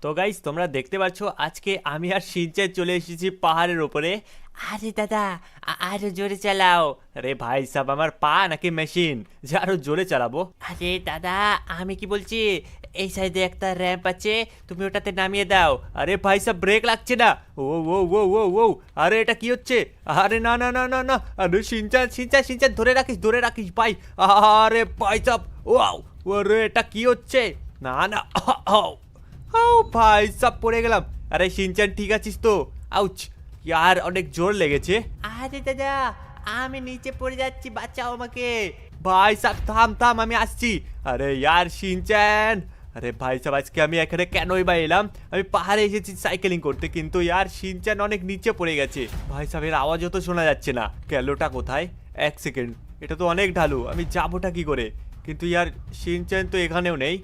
তো গাইস তোমরা দেখতে পাচ্ছ আজকে আমি আর শিনচ্যান চলে এসেছি পাহাড়ের ওপরে। আরে দাদা, আরো জোরে চালাও। আরে ভাই সাব, আমার পা নাকি মেশিন যে আরো জোরে চালাবো? আরে দাদা, আমি কি বলছি, এই সাইডে একটা র্যাম্প আছে, তুমি ওটাতে নামিয়ে দাও। আরে ভাই সাব, ব্রেক লাগছে না। ও ও ও ও ও, আরে এটা কি হচ্ছে? আরে না না না না না, আরে শিনচ্যান শিনচ্যান শিনচ্যান, ধরে রাখিস ভাই। আরে ভাই সাব, ওয়াও, আরে এটা কি হচ্ছে? না না, ও ভাই সব পড়ে গেলাম। আরে শিনচ্যান ঠিক আছিস তো? আউচ, ইয়ার অনেক জোর লেগেছে। আরে দাদা, আমি নিচে পড়ে যাচ্ছি, বাঁচাও আমাকে। ভাই সাব থাম থাম, আমি আসছি। আরে ইয়ার শিনচ্যান, আরে ভাই সাব আজকে আমি এখানে কেনই বা এলাম? আমি পাহাড়ে এসেছি সাইকেলিং করতে, কিন্তু ইয়ার শিনচ্যান অনেক নিচে পড়ে গেছে। ভাই সাহেবের আওয়াজও তো শোনা যাচ্ছে না, গেলোটা কোথায়? এক সেকেন্ড, এটা তো অনেক ঢালু, আমি যাবোটা কি করে? কিন্তু ইয়ার শিনচ্যান তো এখানেও নেই,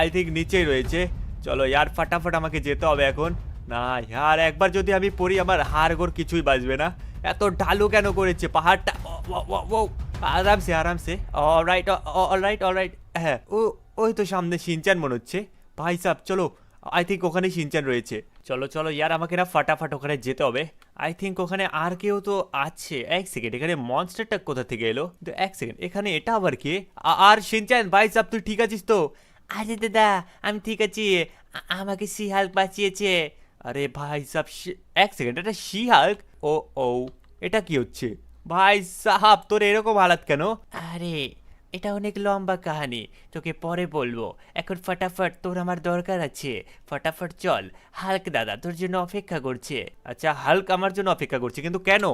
আই থিঙ্ক নিচেই রয়েছে। চলো ইয়ার, ফাটাফাট আমাকে যেতে হবে এখন। না ইয়ার, একবার যদি আমি পড়ি আমার হাড় গোড় কিছুই বাজবে না। এত ঢালু কেন করেছে পাহাড়টা? ও আরামসে আরামসে, অলরাইট অলরাইট অলরাইট। হ্যাঁ, ওই তো সামনে শিনচ্যান মনে হচ্ছে। ভাই সাব চলো, আই থিঙ্ক ওখানে শিনচ্যান রয়েছে। চলো চলো ইয়ার, আমাকে না ফাটাফাট ওখানে যেতে হবে। আই থিঙ্ক ওখানে আর কেউ তো আছে। এক সেকেন্ড, এখানে মনস্টারটা কোথা থেকে এলো? তো এক সেকেন্ড, এখানে এটা আবার কে? আর শিনচ্যান ভাই সাব, তুই ঠিক আছিস তো? আরে দাদা, আমি ঠিক আছি। আমাকে সি হাল্ক বাঁচিয়েছে। আরে ভাই সাব, এক সেকেন্ড, এটা সি হাল্ক? ও ও, এটা কি হচ্ছে? ভাই সাহাব, তোর এরকম হালাত কেন? আরে এটা অনেক লম্বা কাহিনী, তোকে পরে বলবো। এখন ফাটাফাট তোর আমার দরকার আছে, ফাটাফাট চল। হাল্ক দাদা তোর জন্য অপেক্ষা করছে। আচ্ছা, হাল্ক আমার জন্য অপেক্ষা করছে, কিন্তু কেন?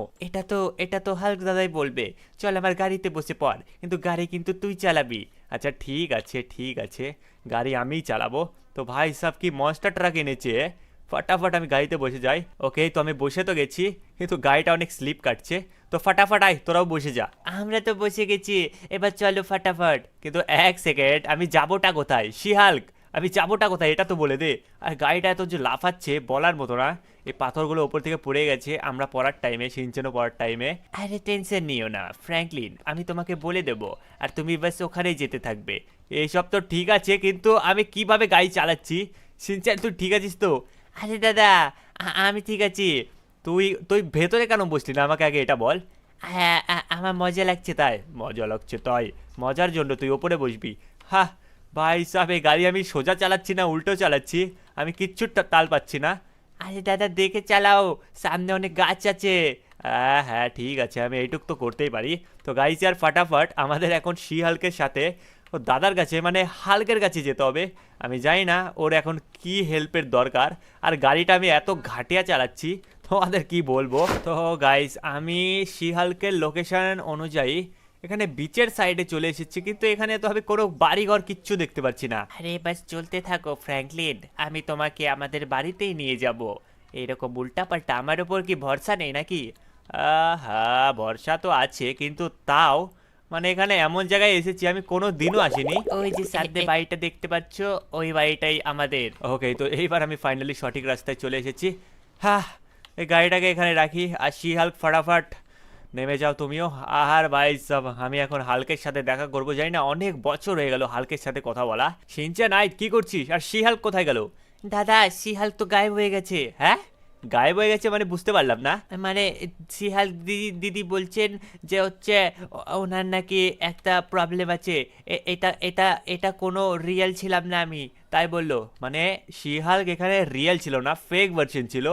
এটা তো হাল্ক দাদাই বলবে। চল আমার গাড়িতে বসে পড়, কিন্তু গাড়ি কিন্তু তুই চালাবি। আচ্ছা ঠিক আছে ঠিক আছে, গাড়ি আমিই চালাবো। তো ভাই সাহেব কি মনস্টার ট্রাক এনেছে? ফাটাফাট আমি গাড়িতে বসে যাই। ওকে, তো আমি বসে তো গেছি, কিন্তু গাড়িটা অনেক স্লিপ কাটছে। তো ফাটাফাট আয়, তোরাও বসে যা। আমরা তো বসে গেছি, এবার চলো ফাটাফাট। কিন্তু এক সেকেন্ড, আমি যাবোটা কোথায়? শিহাল্ক, আমি যাবোটা কোথায় এটা তো বলে দে। আর গাড়িটা এত যে লাফাচ্ছে বলার মতো না। এই পাথরগুলো ওপর থেকে পড়ে গেছে আমরা পড়ার টাইমে, সিনচেনও পড়ার টাইমে। আরে টেনশন নিও না ফ্র্যাঙ্কলিন, আমি তোমাকে বলে দেবো, আর তুমি বাস ওখানেই যেতে থাকবে। এইসব তো ঠিক আছে, কিন্তু আমি কিভাবে গাড়ি চালাচ্ছি? সিনচেন তুই ঠিক আছিস তো? আরে দাদা, আমি ঠিক আছি। তুই তুই ভেতরে কেন বসলি না, আমাকে আগে এটা বল। হ্যাঁ, আমার মজা লাগছে তাই। মজা লাগছে তাই? মজার জন্য তুই ওপরে বসবি? হ্যাঁ ভাই সাহেব, এই গাড়ি আমি সোজা চালাচ্ছি না উল্টো চালাচ্ছি, আমি কিচ্ছু তাল পাচ্ছি না। আরে দাদা দেখে চালাও, সামনে অনেক গাছ আছে। হ্যাঁ হ্যাঁ ঠিক আছে, আমি এইটুক তো করতেই পারি। তো গাইস আর ফাটাফাট আমাদের এখন শি হাল্কের সাথে ও দাদার কাছে, মানে হাল্কের কাছে যেতে হবে। আমি জানি না ওর এখন কি হেল্পের দরকার। আর গাড়িটা আমি এত ঘাটিয়া চালাচ্ছি, তোমাদের কি বলবো। তো গাইস আমি শি হাল্কের লোকেশন অনুযায়ী এখানে বিচের সাইডে চলে এসেছি, কিন্তু এখানে তো আমি কোনো বাড়িঘর কিচ্ছু দেখতে পাচ্ছি না। আরে বাস চলতে থাকো ফ্র্যাঙ্কলিন, আমি তোমাকে আমাদের বাড়িতেই নিয়ে যাব। এইরকম উল্টাপাল্টা আমার ওপর কি ভরসা নেই নাকি? হ্যাঁ ভরসা তো আছে, কিন্তু তাও মানে এখানে এমন জায়গায় এসেছি আমি কোনো দিনও আসিনি। ওই যে সামনে বাড়িটা দেখতে পাচ্ছ, ওই বাড়িটাই আমাদের। ওকে, তো এইবার আমি ফাইনালি সঠিক রাস্তায় চলে এসেছি। হ্যাঁ, এই গাড়িটাকে এখানে রাখি, আর শি হাল্ক ফাটাফাট নেমে যাও তুমিও। আর ভাই সব, আমি এখন হাল্কের সাথে দেখা করবো, জানি না অনেক বছর হয়ে গেল হাল্কের সাথে কথা বলা। সিনচ্যান আই, কি করছিস? আর শি হাল্ক কোথায় গেল? দাদা শি হাল্ক তো গায়েব হয়ে গেছে। হ্যাঁ, গায়েব হয়ে গেছে মানে বুঝতে পারলাম না। মানে শি হাল্ক দিদি দিদি বলছেন যে হচ্ছে ওনার নাকি একটা প্রবলেম আছে। এটা এটা এটা কোনো রিয়েল ছিলাম না আমি, তাই বললো। মানে শি হাল্ক এখানে রিয়েল ছিল না, ফেক ভার্সন ছিল।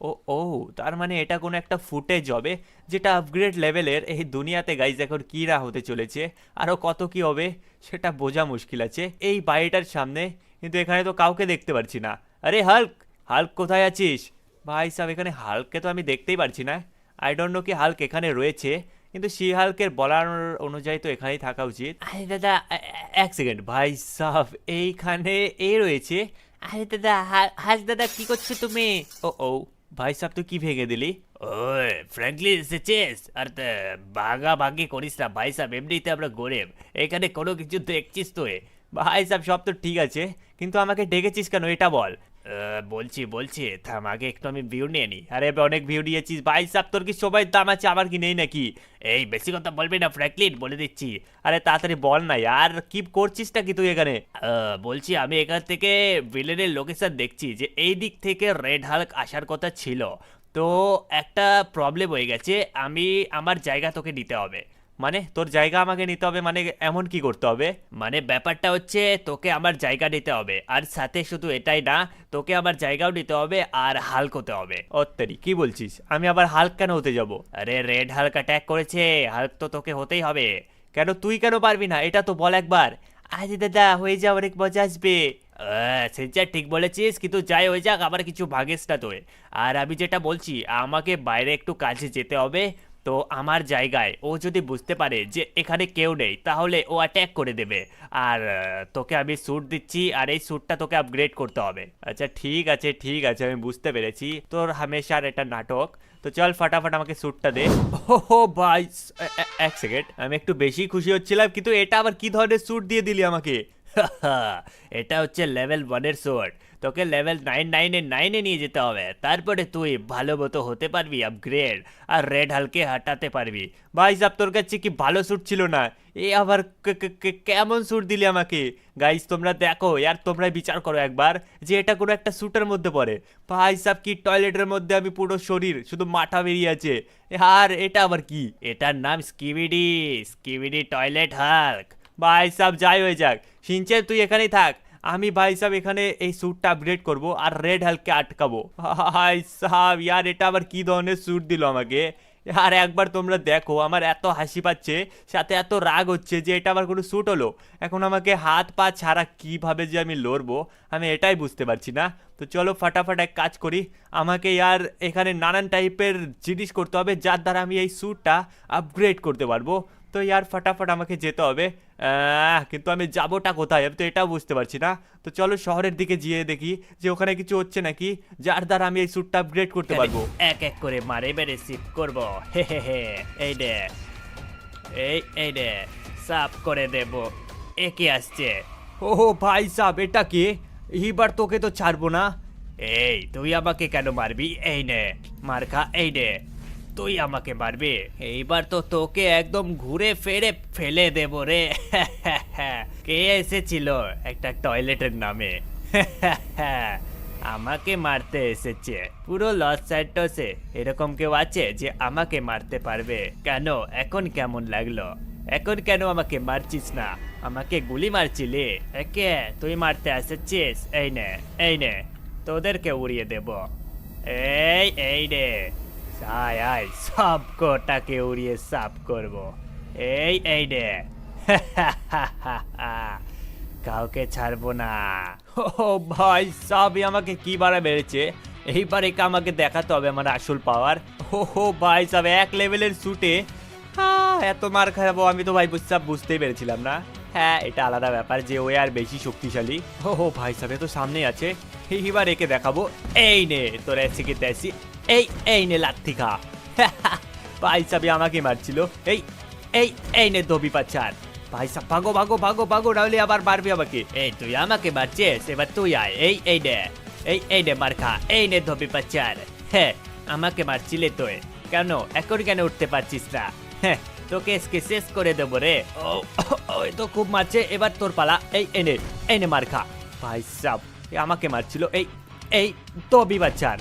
ও ও, তার মানে এটা কোনো একটা ফুটেজ হবে যেটা আপগ্রেড লেভেলের। এই দুনিয়াতে গাইজ এখন কী না হতে চলেছে, আরও কত কি হবে সেটা বোঝা মুশকিল আছে এই বাড়িটার সামনে। কিন্তু এখানে তো কাউকে দেখতে পারছি না। আরে হাল্ক, হাল্ক কোথায় আছিস? ভাই সাহেব এখানে হাল্ককে তো আমি দেখতেই পারছি না। আই ডোন্ট নো কি হাল্ক এখানে রয়েছে, কিন্তু শি হাল্কের বলার অনুযায়ী তো এখানেই থাকা উচিত। আরে দাদা এক সেকেন্ড, ভাই সাহেব এইখানে এ রয়েছে। আরে দাদা, হাল্ক দাদা কি করছো তুমি? ও ও, ভাই সাহেব তুই কি ভেঙে দিলি? ওই ফ্র্যাঙ্কলি এসেছিস? আর ভাগাভাগি করিস না ভাই সাহেব, এমনিতে আমরা গরিব, এখানে কোনো কিছু দেখছিস তো? ভাই সাহেব সব তো ঠিক আছে, কিন্তু আমাকে ডেকেছিস কেন এটা বল। বলছি বলছি থাম, আগে একটু আমি ভিউ নিয়ে নি। আরে অনেক ভিউ নিয়েছিস ভাই সাব, তোর কি সবাই দাম আছে, আমার কি নেই নাকি? এই বেশি কথা বলবি না ফ্র্যাঙ্কলিন, বলে দিচ্ছি। আরে তাড়াতাড়ি বল না আর কি করছিসটা কি তুই এখানে? বলছি আমি এখান থেকে ভিলেনের লোকেশন দেখছি যে এই দিক থেকে রেড হাল্ক আসার কথা ছিল, তো একটা প্রবলেম হয়ে গেছে। আমি আমার জায়গা তোকে নিতে হবে। মানে তোর জায়গা আমাকে নিতে হবে মানে এমন কি করতে হবে? মানে ব্যাপারটা হচ্ছে তোকে আমার জায়গা নিতে হবে, আর সাথে শুধু এটাই না, তোকে আমার জায়গাও নিতে হবে আর হাল্ক হতে হবে। অত্যারি কি বলছিস? আমি আবার হাল্ক কেন হতে যাব? আরে রেড হাল্ক অ্যাটাক করেছে, হাল্ক তো তোকে হতেই হবে। কেন তুই কেন পারবি না এটা তো বল একবার। আরে দাদা হয়ে যা, অনেক মজা আসবে। সে যা ঠিক বলেছিস, কিন্তু যাই হয়ে যাক আমার কিছু ভাগিস না তুই। আর আমি যেটা বলছি, আমাকে বাইরে একটু কাজে যেতে হবে, তো আমার জায়গায় ও যদি বুঝতে পারে যে এখানে কেউ নেই তাহলে ও অ্যাট্যাক করে দেবে। আর তোকে আমি স্যুট দিচ্ছি, আর এই স্যুটটা তোকে আপগ্রেড করতে হবে। আচ্ছা ঠিক আছে ঠিক আছে, আমি বুঝতে পেরেছি তোর হামেশার এটা নাটক। তো চল ফাটাফাট আমাকে স্যুটটা দে। ও ভাই এক সেকেন্ড, আমি একটু বেশি খুশি হচ্ছিলাম, কিন্তু এটা আবার কি ধরনের স্যুট দিয়ে দিলি আমাকে? এটা হচ্ছে লেভেল 1-এর স্যুট, তোকে লেভেল 999-এ নিয়ে যেতে হবে, তারপরে তুই ভালো মতো হতে পারবি আপগ্রেড, আর রেড হালকে হাঁটাতে পারবি। ভাই সাব তোর কাছে কি ভালো স্যুট ছিল না? এ আবার কেমন স্যুট দিলি আমাকে? গাইস তোমরা দেখো ইয়ার, তোমরা বিচার করো একবার যে এটা কোনো একটা স্যুটের মধ্যে পড়ে। ভাই সাব কি টয়লেটের মধ্যে আমি পুরো শরীর শুধু মাথা বেরিয়ে আছে। আর এটা আবার কি? এটার নাম স্কিবিডি, স্কিবিডি টয়লেট হাল্ক। ভাই সাব যাই হয়ে যাক, সিনচেন তুই এখানেই থাক, আমি ভাই সাহেব এখানে এই স্যুটটা আপগ্রেড করব আর রেড হাল্ককে আটকাবো। ভাই সাহেব ইয়ার এটা আবার কি ধরনের স্যুট দিল আমাকে? আর একবার তোমরা দেখো, আমার এত হাসি পাচ্ছে, সাথে এত রাগ হচ্ছে যে এটা আবার কোনো স্যুট হলো। এখন আমাকে হাত পা ছাড়া কিভাবে যে আমি লড়বো আমি এটাই বুঝতে পারছি না। তো চলো ফাটাফাট এক কাজ করি, আমাকে ইয়ার এখানে নানান টাইপের জিনিস করতে হবে যার দ্বারা আমি এই স্যুটটা আপগ্রেড করতে পারবো। তো ইয়ার ফাটাফাট আমাকে যেতে হবে, কিন্তু আমি যাবোটা কোথায় আমি তো এটাও বুঝতে পারছি না। তো চলো শহরের দিকে গিয়ে দেখি যে ওখানে কিছু হচ্ছে নাকি যার দ্বারা আমি এই স্যুটটা আপগ্রেড করতে পারবো। এক এক করে মারে বেড়ে সিপ করবো। হে হে হে, এই দে, এই দে, সাফ করে দেব। একে আসছে। ও ভাই সাব এটা কি? এইবার তোকে তো ছাড়বো না। এই তুই আমাকে কেন মারবি? এই নে মার খা, এই নে। তুই আমাকে মারবি? এইবার তো তোকে একদম ঘুরে ফেরে ফেলে দেব রে। কে এসেছিল একটা টয়লেটের নামে? আমাকে মারতে এসেছে। পুরো লস স্যান্টোসে এরকম কেউ আছে যে আমাকে মারতে পারবে? কেন এখন কেমন লাগলো? এখন কেন আমাকে মারছিস না? আমাকে গুলি মারছিলি? একে তুই মারতে এসেছিস? এই নে, এই নে, তোদেরকে উড়িয়ে দেব। এই রে, আয় আয় সব কোটাকে উড়িয়ে সাফ করব। এই রে। কাউকে ছাড়বো না। ও ভাই সব আমাকে কি বাড়া বেড়েছে, এইবার একে আমাকে দেখাতে হবে আমার আসল পাওয়ার। ও ভাই সব এক লেভেলের শুটে এত মার খাবো আমি তো ভাই বুঝতেই পেরেছিলাম না। হ্যাঁ এটা আলাদা ব্যাপার যে ও আর বেশি শক্তিশালী। ও ভাই সাহেব তো সামনেই আছে, এইবার একে দেখাবো। এই নে তোর এসে কি তেসি, এই নে লাথি খা। ভাই সাহেব আমাকে মারছিল। এই নে দবি পাচার। ভাই সাহেব ভাগো ভাগো ভাগো ভাগো, নাহলে আবার মারবি আমাকে। এই তুই আমাকে মারছিস, এবার তুই আয়। এই নে, এই নে মার খা। এই নে ধবি পাচার। হ্যাঁ আমাকে মারছিলে তুই, কেন এখন কেন উঠতে পারছিস না? হ্যাঁ তোকে এসকে শেষ করে দেবো রে। ওই তো খুব মারছে, এবার তোর পালা। এই নে মার খা। ভাই সাহেব আমাকে মারছিল। এই ধবি পাচার।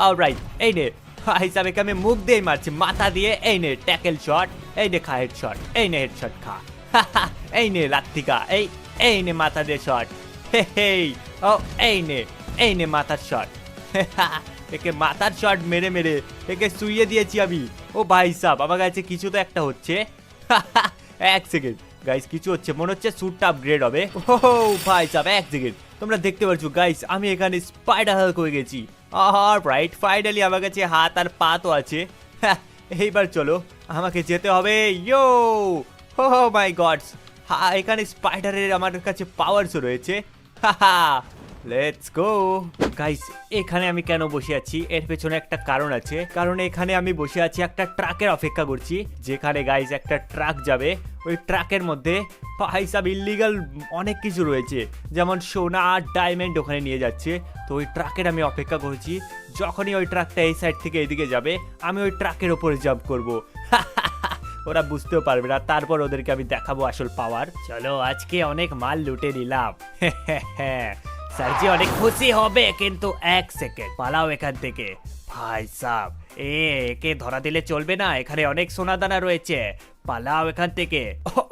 অলরাইট এই নে। ভাই সাহেব একে আমি মুখ দিয়ে মারছি, মাথা দিয়ে। এই নে ট্যাকেল শট, এই নে খা হেড শট, এই নে হেড শট খা। এই নে লাত্তিকা, এই নে মাথা দিয়ে শট। এই নে মাথার শট। একে মাথার শট মেরে মেরে একে শুইয়ে দিয়েছি আমি। ও ভাই সাহেব আমার কাছে কিছু তো একটা হচ্ছে। এক সেকেন্ড গাইস, কিছু হচ্ছে মনে হচ্ছে, স্যুটটা আপগ্রেড হবে। ও ভাই সাহেব এক সেকেন্ড, তোমরা দেখতে পাচ্ছ গাইস আমি এখানে স্পাইডার হাল্ক হয়ে গেছি। রাইট ফাইনালি আমার কাছে হাত আর পা তো আছে। এইবার চলো আমাকে যেতে হবে। ইয়ো ও মাই গডস, এখানে স্পাইডারের আমার কাছে পাওয়ারসও রয়েছে। Let's go guys. এখানে আমি কেন বসে আছি এর পেছনে একটা কারণ আছে, কারণ এখানে আমি বসে আছি একটা ট্রাকের অপেক্ষা করছি, যেখানে গাইস একটা ট্রাক যাবে। ওই ট্রাকের মধ্যে ভাই সাব ইল্লিগাল অনেক কিছু রয়েছে, যেমন সোনা আর ডায়মন্ড ওখানে নিয়ে যাচ্ছে। তো ওই ট্রাকের আমি অপেক্ষা করছি, যখনই ওই ট্রাকটা এই সাইড থেকে এইদিকে যাবে আমি ওই ট্রাকের ওপরে জাম্প করবো। ওরা বুঝতেও পারবে না, তারপর ওদেরকে আমি দেখাবো আসল পাওয়ার। চলো আজকে অনেক মাল লুটে নিলাম। স্যারজি অনেক খুশি হবে, কিন্তু এক সেকেন্ড পালাও এখান থেকে। ভাই সাব একে ধরা দিলে চলবে না, এখানে অনেক সোনাদানা রয়েছে, পালাও এখান থেকে।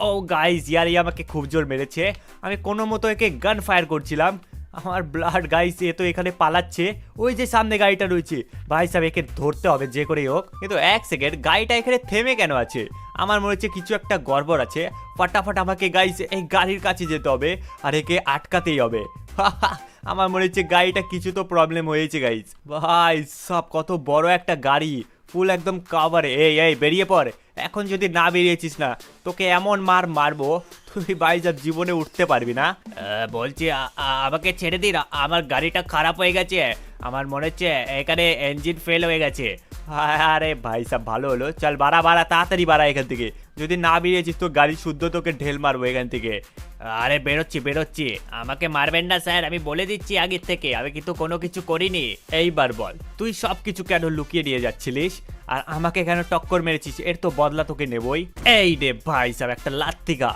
ও গাইস ইয়ার আমাকে খুব জোর মেরেছে, আমি কোনো মতো একে গান ফায়ার করছিলাম, আমার ব্লাড গাইস এ তো এখানে পালাচ্ছে। ওই যে সামনে গাড়িটা রয়েছে, ভাই সাহেব একে ধরতে হবে যে করেই হোক। কিন্তু এক সেকেন্ড, গাড়িটা এখানে থেমে কেন আছে? আমার মনে হচ্ছে কিছু একটা গড়বড় আছে। ফটাফট আমাকে গাইস এই গাড়ির কাছে যেতে হবে আর একে আটকাতেই হবে। আমার মনে হচ্ছে গাড়িটা কিছু তো প্রবলেম হয়েছে গাইস। ভাই সব কত বড় একটা গাড়ি, ফুল একদম কাভারে। এই বেরিয়ে পড়, এখন যদি না বেরিয়েছিস না তোকে এমন মারবো তুই ভাই যা জীবনে উঠতে পারবি না। বলছি আমাকে ছেড়ে দিন, আমার গাড়িটা খারাপ হয়ে গেছে, আমার মনে হচ্ছে এখানে ইঞ্জিন ফেল হয়ে গেছে। আরে ভাই সব ভালো হলো, চল বাড়া তাড়াতাড়ি বাড়া এখান থেকে, যদি না বেরিয়েছিস তো গাড়ি শুদ্ধ তোকে ঢেল মারবো এখান থেকে। আরে বেরোচ্ছি, আমাকে মারবেন না স্যার, আমি বলে দিচ্ছি আগের থেকে, আমি কিন্তু কোনো কিছু করিনি। এইবার বল তুই সব কিছু কেন লুকিয়ে নিয়ে যাচ্ছিলিস আর আমাকে কেন টক্কর মেরেছিস? এর তো বদলা তোকে নেবই। এই রে ভাই সাহেব একটা লাত্তিকা,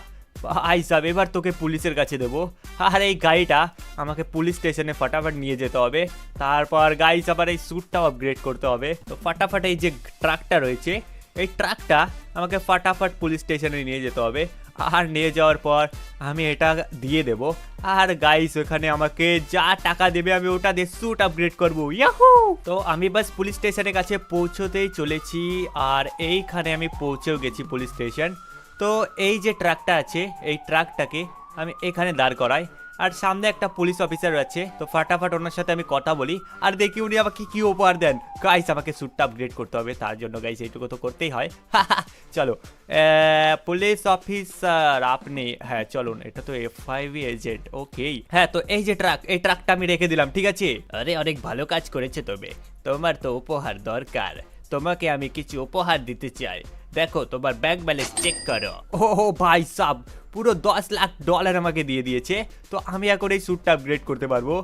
ভাই সাহেব এবার তোকে পুলিশের কাছে দেবো। আর এই গাড়িটা আমাকে পুলিশ স্টেশনে ফটাফট নিয়ে যেতে হবে, তারপর গাইস আবার এই স্যুটটাও আপগ্রেড করতে হবে। তো ফটাফট এই যে ট্রাকটা রয়েছে, এই ট্রাকটা আমাকে ফটাফট পুলিশ স্টেশনে নিয়ে যেতে হবে, আর নিয়ে যাওয়ার পর আমি এটা দিয়ে দেব। আর গাইস ওখানে আমাকে যা টাকা দেবে আমি ওটা দিয়ে স্যুট আপগ্রেড করবো। ইয়াহু! তো আমি বাস পুলিশ স্টেশনের কাছে পৌঁছতেই চলেছি, আর এইখানে আমি পৌঁছেও গেছি পুলিশ স্টেশন। তো এই যে ট্রাকটা আছে, এই ট্রাকটাকে আমি এখানে দাঁড় করাই, আর সামনে একটা পুলিশ অফিসার আছে। তো ফাটাফাট ওনার সাথে আমি কথা বলি আর দেখি উনি আমাকে কি উপহার দেন। গাইস আমাকে স্যুটটা আপগ্রেড করতে হবে, তার জন্য গাইস এইটুকু তো করতেই হয়। চলো পুলিশ অফিসার আপনি, হ্যাঁ চলুন, এটা তো F5 এজেন্ট, ওকে। হ্যাঁ তো এই যে ট্রাক, এই ট্রাকটা আমি রেখে দিলাম, ঠিক আছে? আরে অনেক ভালো কাজ করেছে, তবে তোমার তো উপহার দরকার, তোমাকে আমি কিছু উপহার দিতে চাই। দেখো তোমার ব্যাংক ব্যালেন্স চেক করো। ও ভাই সাব পুরো $10 লাখ আমাকে দিয়ে দিয়েছে, তো আমি এখন এই স্যুটটা আপগ্রেড করতে পারবো।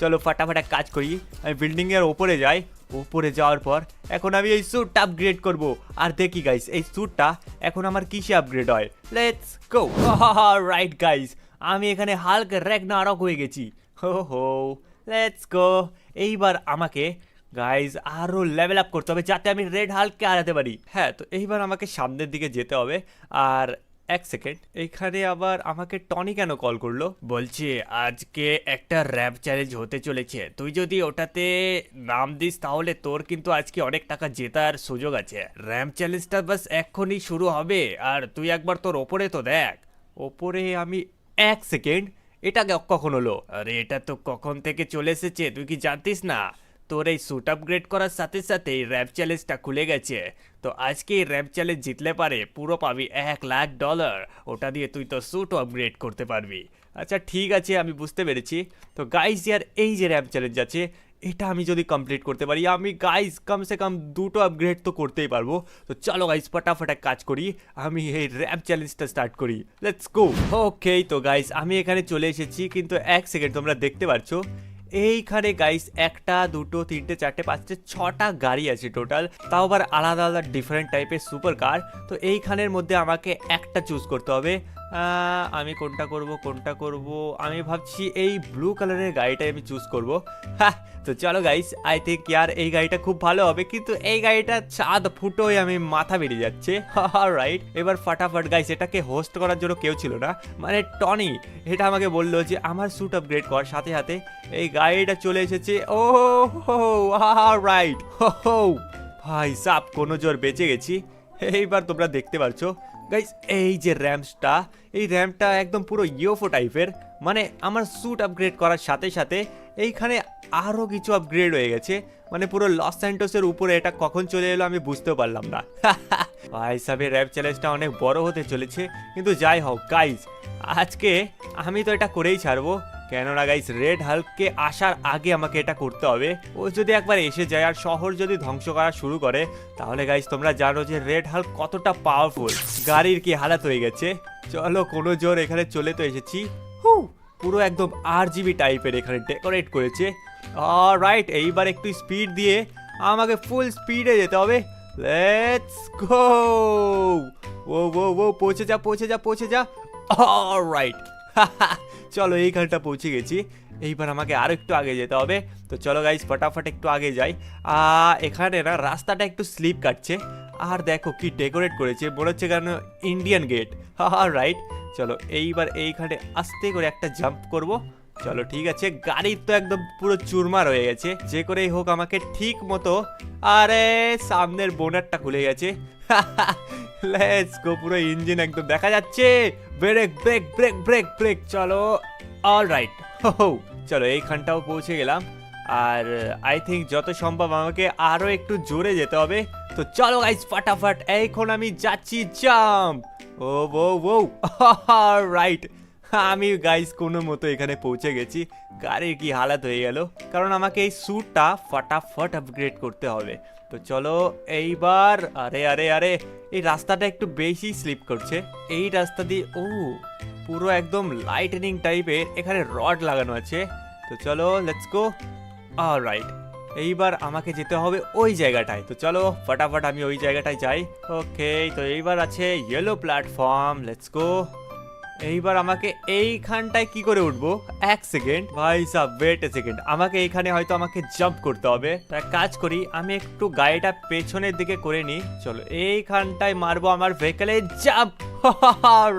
চলো ফাটাফাটা কাজ করি, আমি বিল্ডিং এর ওপরে যাই, উপরে যাওয়ার পর এখন আমি এই স্যুটটা আপগ্রেড করব, আর দেখি গাইস এই স্যুটটা এখন আমার কিসে আপগ্রেড হয়। Let's go. রাইট গাইস, আমি এখানে হাল্ক র্যাগনারক হয়ে গেছি। হো লেটস গো। এইবার আমাকে গাইজ আরো লেভেল আপ করতে হবে যাতে আমি রেড হাল্ককে হারাতে পারি। হ্যাঁ তো এইবার আমাকে সামনের দিকে যেতে হবে। আর এক সেকেন্ড, এইখানে আবার আমাকে টনি কেন কল করলো? বলছি আজকে একটা র্যাপ চ্যালেঞ্জ হতে চলেছে, তুই যদি ওটাতে নাম দিস তাহলে তোর কিন্তু আজকে অনেক টাকা জেতার সুযোগ আছে। র্যাপ চ্যালেঞ্জটা বাস এক্ষুনি শুরু হবে, আর তুই একবার তোর ওপরে তো দেখ। ওপরে আমি, এক সেকেন্ড, এটা কখন হলো? আরে এটা তো কখন থেকে চলে এসেছে, তুই কি জানতিস না? তোর এই স্যুট আপগ্রেড করার সাথে সাথে এই র্যাপ চ্যালেঞ্জটা খুলে গেছে, তো আজকে এই র্যাপ চ্যালেঞ্জ জিতলে পারে পুরো পাবি $1 লাখ, ওটা দিয়ে তুই তো স্যুটও আপগ্রেড করতে পারবি। আচ্ছা ঠিক আছে, আমি বুঝতে পেরেছি। তো গাইস ইয়ার এই যে র্যাপ চ্যালেঞ্জ আছে, এটা আমি যদি কমপ্লিট করতে পারি আমি গাইস কমসে কম 2টো আপগ্রেড তো করতেই পারবো। তো চলো গাইস ফটাফট কাজ করি, আমি এই র্যাপ চ্যালেঞ্জটা স্টার্ট করি। Let's go. ওকে তো গাইস আমি এখানে চলে এসেছি, কিন্তু এক সেকেন্ড, তোমরা দেখতে পাচ্ছ এইখানে গাইস 1টা 2টো 3টে 4টে 5টে 6টা গাড়ি আছে টোটাল, তাও আবার আলাদা আলাদা ডিফারেন্ট টাইপের সুপার কার। তো এইখানের মধ্যে আমাকে একটা চুজ করতে হবে। আমি কোনটা করব, আমি ভাবছি এই ব্লু কালারের গাড়িটাই আমি চুজ করব। হ্যাঁ তো চলো গাইস, আই থিঙ্ক ইয়ার এই গাড়িটা খুব ভালো হবে, কিন্তু এই গাড়িটা চাঁদ ফুটোয় আমি মাথা বেরিয়ে যাচ্ছে। রাইট, এবার ফাটাফাট গাইস, এটাকে হোস্ট করার জন্য কেউ ছিল না, মানে টনি। এটা আমাকে বললো যে আমার স্যুট আপগ্রেড কর, সাথে সাথে এই গাড়িটা চলে এসেছে। ও রাইট, ভাই সাপ কোনো জোর বেঁচে গেছি। এইবার তোমরা দেখতে পাচ্ছ গাইস এই যে র্যাম্পটা, এই র্যাম্পটা একদম পুরো ইউএফও টাইপের, মানে আমার স্যুট আপগ্রেড করার সাথে সাথে এইখানে আরও কিছু আপগ্রেড হয়ে গেছে, মানে পুরো লস স্যান্টোসের উপরে এটা কখন চলে এলো আমি বুঝতেও পারলাম না। ভাই সাহেব র্যাপ চ্যালেঞ্জটা অনেক বড় হতে চলেছে, কিন্তু যাই হোক গাইজ, আজকে আমি তো এটা করেই ছাড়বো, কেননা গাইজ রেড হাল্ককে আসার আগে আমাকে এটা করতে হবে। ও যদি একবার এসে যায় আর শহর যদি ধ্বংস করা শুরু করে, তাহলে গাইজ তোমরা জানো যে রেড হাল্ক কতটা পাওয়ারফুল। গাড়ির কি হালাত হয়ে গেছে। চলো কোনো জোর এখানে চলে তো এসেছি। পুরো একদম RGB টাইপের এখানে ডেকোরেট করেছে। অলরাইট, এইবার একটু স্পিড দিয়ে আমাকে ফুল স্পিডে যেতে হবে। Let's go. ও ও ও পৌঁছে যা পৌঁছে যা পৌঁছে যা। অলরাইট, চলো এইখানটা পৌঁছে গেছি। এইবার আমাকে আরো একটু আগে যেতে হবে। তো চলো গাইস ফটাফট একটু আগে যাই। এখানে না রাস্তাটা একটু স্লিপ কাটছে, আর দেখো কি ডেকোরেট করেছে, মনে হচ্ছে কেন ইন্ডিয়ান গেট। রাইট, চলো এইবার এইখানে আস্তে করে একটা জাম্প করব। চলো ঠিক আছে, গাড়ির তো একদম পুরো চুরমার হয়ে গেছে, যে করেই হোক আমাকে ঠিক মতো। আরে সামনের বোনারটা খুলে গেছে। লেটস গো, পুরো ইঞ্জিন একদম দেখা যাচ্ছে। Brake brake brake brake brake, চলো। অলরাইট, চলো এইখানটাও পৌঁছে গেলাম। আর আই থিঙ্ক যত সম্ভব আমাকে আরো একটু জোরে যেতে হবে। তো চলো গাইস ফটাফট এখন আমি যাচ্ছি, জাম্প। ও ও ও, রাইট, আমি গাইস কোনো মতো এখানে পৌঁছে গেছি। গাড়ির কি হালাত হয়ে গেল, কারণ আমাকে এই স্যুটটা ফটাফট আপগ্রেড করতে হবে। তো চলো এইবার, আরে আরে আরে এই রাস্তাটা একটু বেশি স্লিপ করছে। এই রাস্তা দিয়ে পুরো একদম লাইটনিং টাইপের এখানে রড লাগানো আছে। তো চলো লেটস গো। অলরাইট, এইবার আমাকে যেতে হবে ওই জায়গাটায়। তো চলো ফটাফট আমি ওই জায়গাটায় যাই। ওকে, তো এইবার আছে ইয়েলো প্ল্যাটফর্ম, লেটস গো। এইবার আমাকে এইখানটায় কি করে উঠবো? এক সেকেন্ড ভাই সাব, ওয়েট এ সেকেন্ড, আমাকে এইখানে হয়তো আমাকে জাম্প করতে হবে। তাই কাজ করি, আমি একটু গাড়িটা পেছনের দিকে করে নিই। চলো এইখানটায় মারবো আমার ভেহিকলে জাম্প।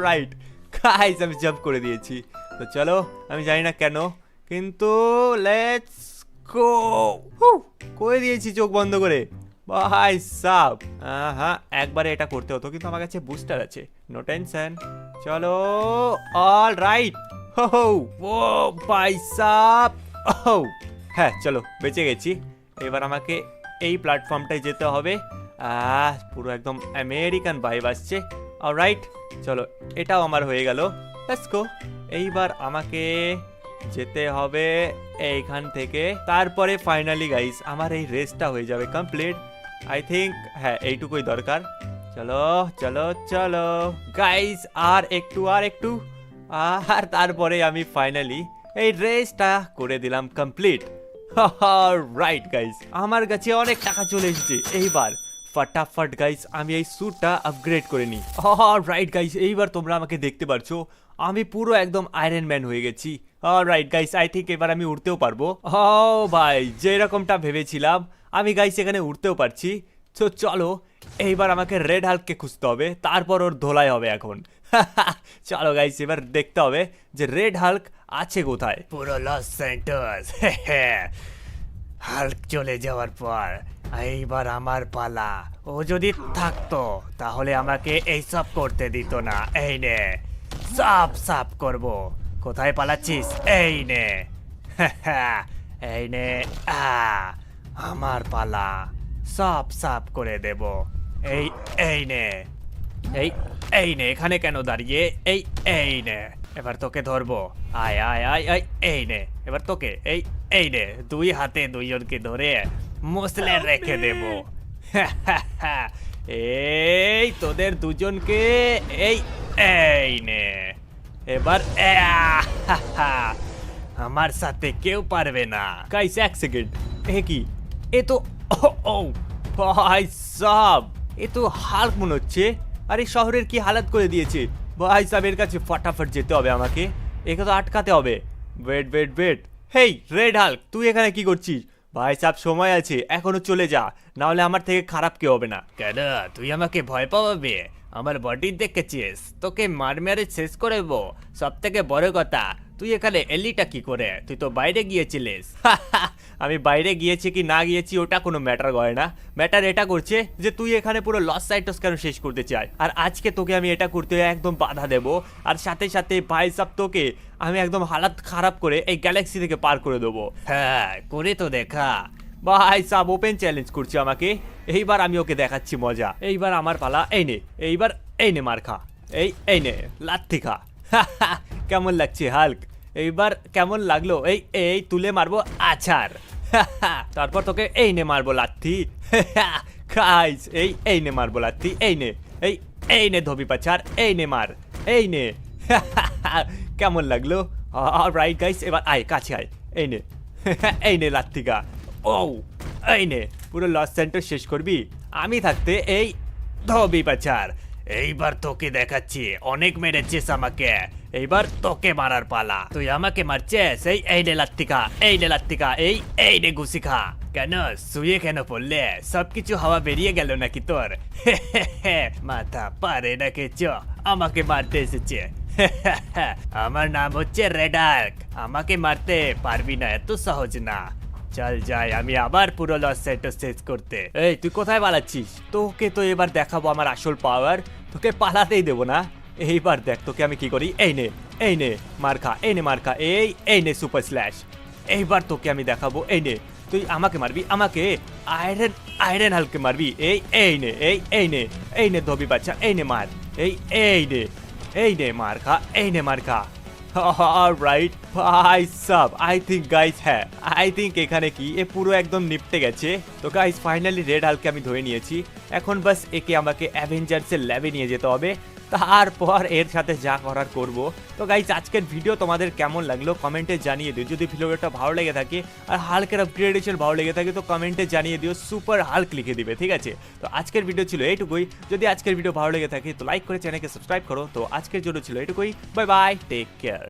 রাইট গাইস, আমি জাম্প করে দিয়েছি। তো চলো, আমি জানি না কেন, কিন্তু লেটস গো। করে দিয়েছি চোখ বন্ধ করে। ভাই সাব, হ্যাঁ একবারে এটা করতে হতো, কিন্তু আমার কাছে বুস্টার আছে, নো টেনশন। চলো, অল রাইট। ও ভাই সাব, হ্যাঁ চলো বেঁচে গেছি। এবার আমাকে এই প্ল্যাটফর্মটায় যেতে হবে। পুরো একদম আমেরিকান ভাইব আসছে। অলরাইট, চলো এটাও আমার হয়ে গেল। Let's go. এইবার আমাকে যেতে হবে এইখান থেকে, তারপরে ফাইনালি গাইস আমার এই রেসটা হয়ে যাবে কমপ্লিট। আই থিঙ্ক হ্যাঁ এইটুকুই দরকার। চলো চলো চলো গাইস, আর একটু আর তারপরে আমি ফাইনালি এই রেসটা করে দিলাম কমপ্লিট। রাইট গাইস, আমার কাছে অনেক টাকা চলে এসেছে। এইবার ফটাফট গাইস আমি এই স্যুটটা আপগ্রেড করে নিই। রাইট গাইস, এইবার তোমরা আমাকে দেখতে পারছো, আমি পুরো একদম আয়রন ম্যান হয়ে গেছি। রাইট গাইস, আই থিঙ্ক এবার আমি উঠতেও পারবো। ভাই যেরকমটা ভেবেছিলাম আমি গাইস এখানে উঠতেও পারছি। তো চলো এইবার আমাকে রেড হাল্ককে খুঁজতে হবে, তারপর ওর ধোলাই হবে এখন। চলো গাইস এবার দেখতে হবে যে রেড হাল্ক আছে কোথায়। পুরো লস স্যান্টোস। হাল্ক চলে যাওয়ার পর এইবার আমার পালা। ও যদি থাকতো তাহলে আমাকে এইসব করতে দিত না। এই নে, সাপ সাপ করব। কোথায় পালাচ্ছিস? এই নে। এই নে, আমার পালা, সব সাপ করে দেব। এই এই নে, এই এই নে, এখানে কেন দাঁড়িয়ে? এই এই নে, এবার তোকে ধরবো। আয় আয় আয় আয়, এই নে, এবার তোকে এই এই নে, দুই হাতে দুইজনকে ধরে মুসলে রেখে দেব। এই তোদের দুজনকে এই এই নে, এবার আমার সাথে কেউ পারবে না। গাইস এক সেকেন্ড, এ কি? এ তো ভাই সাব, এ তো হাল্ক মনে হচ্ছে। আরে শহরের কি হালাত করে দিয়েছে ভাই সাব, এর কাছে ফটাফট যেতে হবে আমাকে, একে তো আটকাতে হবে। ওয়েট ওয়েট ওয়েট, হেই রেড হাল্ক, তুই এখানে কি করছিস? ভাই সাব সময় আছে, এখনো চলে যা, না হলে আমার থেকে খারাপ কেউ হবে না। কেন তুই আমাকে ভয় পাওয়াবে? আমার বডি দেখেছিস, তোকে মার মেরে শেষ করে দেবো। সব থেকে বড় কথা, তুই এখানে এলিটা কি করে? তুই তো বাইরে গিয়েছিলিস। আমি বাইরে গিয়েছি কি না গিয়েছি ওটা কোনো ম্যাটার করে না, ম্যাটার এটা করছে যে তুই এখানে পুরো লস সাইটস কেন শেষ করতে চাই, আর আজকে তোকে আমি এটা করতে একদম বাধা দেব, আর সাথে সাথে ভাই সাব তোকে আমি একদম হালাত খারাপ করে এই গ্যালাক্সি থেকে পার করে দেবো। হ্যাঁ, করে তো দেখা। ভাই সাব ওপেন চ্যালেঞ্জ করছে আমাকে, এইবার আমি ওকে দেখাচ্ছি মজা। এইবার আমার পালা, এই নে, এইবার এই নে মার খা, এই নে লাথি খা। কেমন লাগছে হাল্ক, এইবার কেমন লাগলো? এই এই তুলে মারবো আছাড়। তারপর তোকে এই নে মারবো লাথি। গাইস এই নে মারবো লাথি, এই নে ধোবি পাছার, এই নে মার, এই নে। কেমন লাগলো? অলরাইট গাইস, এবার আয় কাছে আয়, এই নে। এই নে লাথিকা। ও এই নে, পুরো লস সেন্টার শেষ করবি আমি থাকতে। এই ধোবি পাছার, এইবার তোকে দেখাচ্ছি, অনেক মেরেছিস আমাকে, এইবার তোকে মারার পালা। তুই আমাকে মারছিস, এই নে লাত্তিকা, এই নে লাত্তিকা, এই নে ঘুষি খা। কেন শুয়ে কেন পড়লে? সবকিছু হাওয়া বেরিয়ে গেল নাকি তোর? মাথা পারে না কিছু, আমাকে মারতে এসেছে। আমার নাম হচ্ছে রেড হাল্ক, আমাকে মারতে পারবি না, এত সহজ না। চল যাই, আমি আবার পুরো লস সেন্টার শেষ করতে। এই তুই কোথায় পালাচ্ছিস? তোকে তো এবার দেখাবো আমার আসল পাওয়ার, তোকে পালাতেই দেবো না। এইবার দেখ তোকে আমি কি করি, এই নে মার খা, এই নে মার খা, এই নে সুপার স্ল্যাশ। এইবার তোকে আমি দেখাবো, এই নে তুই আমাকে মারবি, আমাকে আয়রন হালকে মারবি, এই নে ধোবি বাচ্চা, এই নে মার, এই নে মার খা, এই নে মার খা। অলরাইট ভাই সাব, আই থিঙ্ক গাইস, হ্যাঁ আই থিঙ্ক এখানে কি এ পুরো একদম নিপটে গেছে। তো গাইস ফাইনালি রেড হাল্ককে আমি ধরে নিয়েছি, এখন বাস একে আমাকে অ্যাভেঞ্জার্সের ল্যাবে নিয়ে যেতে হবে, তারপর এর সাথে যা করার করব। তো গাইস আজকের ভিডিও তোমাদের কেমন লাগলো কমেন্টে জানিয়ে দিও, যদি ভিডিওটা ভালো লেগে থাকে আর হাল্কের আপগ্রেডেশন ভালো লেগে থাকে তো কমেন্টে জানিয়ে দিও, সুপার হাল্ক লিখে দিবে, ঠিক আছে? তো আজকের ভিডিও ছিল এইটুকুই, যদি আজকের ভিডিও ভালো লেগে থাকে তো লাইক করে চ্যানেলকে সাবস্ক্রাইব করো। তো আজকের জন্য ছিল এইটুকুই, বাই বাই, টেক কেয়ার।